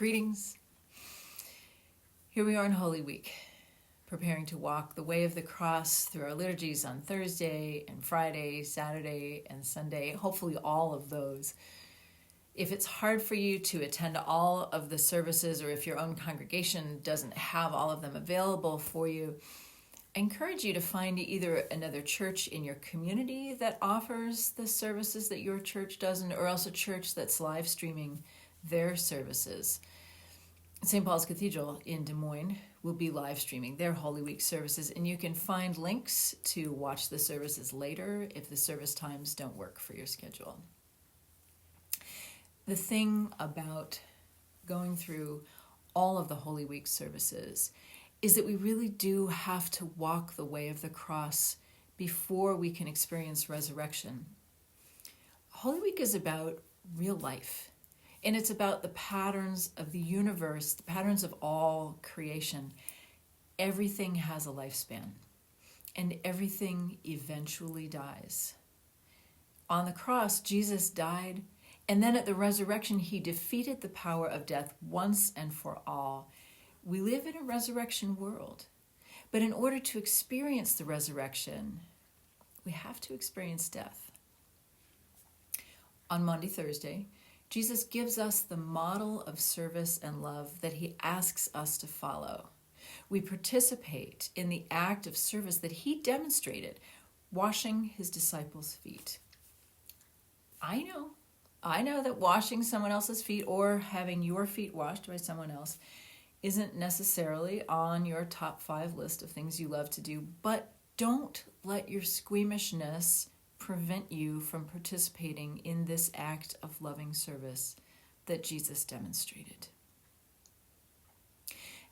Greetings. Here we are in Holy Week, preparing to walk the way of the cross through our liturgies on Thursday and Friday, Saturday and Sunday, hopefully all of those. If it's hard for you to attend all of the services, or if your own congregation doesn't have all of them available for you, I encourage you to find either another church in your community that offers the services that your church doesn't, or else a church that's live streaming their services. St. Paul's Cathedral in Des Moines will be live streaming their Holy Week services, and you can find links to watch the services later if the service times don't work for your schedule. The thing about going through all of the Holy Week services is that we really do have to walk the way of the cross before we can experience resurrection. Holy Week is about real life. And it's about the patterns of the universe, the patterns of all creation. Everything has a lifespan, and everything eventually dies. On the cross, Jesus died, and then at the resurrection, he defeated the power of death once and for all. We live in a resurrection world, but in order to experience the resurrection, we have to experience death. On Maundy Thursday, Jesus gives us the model of service and love that he asks us to follow. We participate in the act of service that he demonstrated, washing his disciples' feet. I know that washing someone else's feet or having your feet washed by someone else isn't necessarily on your top 5 list of things you love to do, but don't let your squeamishness prevent you from participating in this act of loving service that Jesus demonstrated.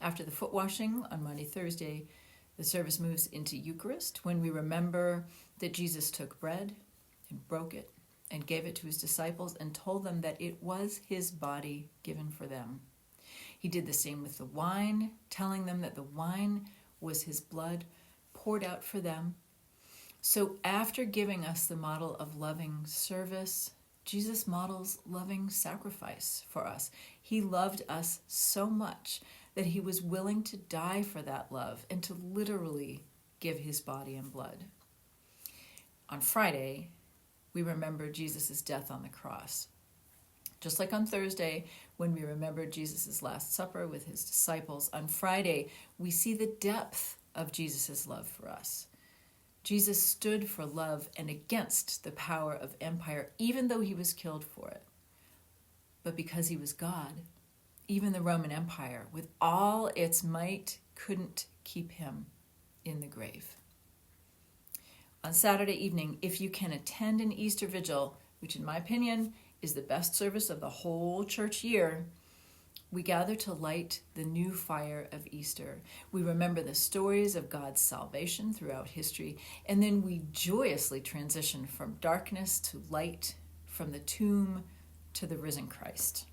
After the foot washing on Maundy Thursday, the service moves into Eucharist, when we remember that Jesus took bread and broke it and gave it to his disciples and told them that it was his body given for them. He did the same with the wine, telling them that the wine was his blood poured out for them. So after giving us the model of loving service, Jesus models loving sacrifice for us. He loved us so much that he was willing to die for that love and to literally give his body and blood. On Friday, we remember Jesus' death on the cross. Just like on Thursday, when we remember Jesus' Last Supper with his disciples, on Friday, we see the depth of Jesus' love for us. Jesus stood for love and against the power of empire, even though he was killed for it. But because he was God, even the Roman Empire, with all its might, couldn't keep him in the grave. On Saturday evening, if you can attend an Easter Vigil, which in my opinion is the best service of the whole church year, we gather to light the new fire of Easter. We remember the stories of God's salvation throughout history, and then we joyously transition from darkness to light, from the tomb to the risen Christ.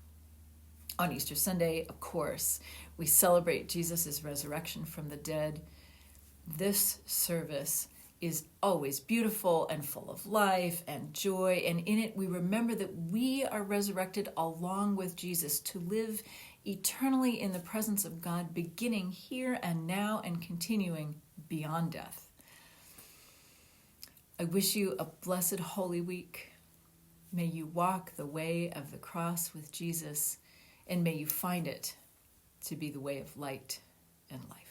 On Easter Sunday, of course, we celebrate Jesus' resurrection from the dead. This service is always beautiful and full of life and joy, and in it we remember that we are resurrected along with Jesus to live eternally in the presence of God, beginning here and now and continuing beyond death. I wish you a blessed Holy Week. May you walk the way of the cross with Jesus, and may you find it to be the way of light and life.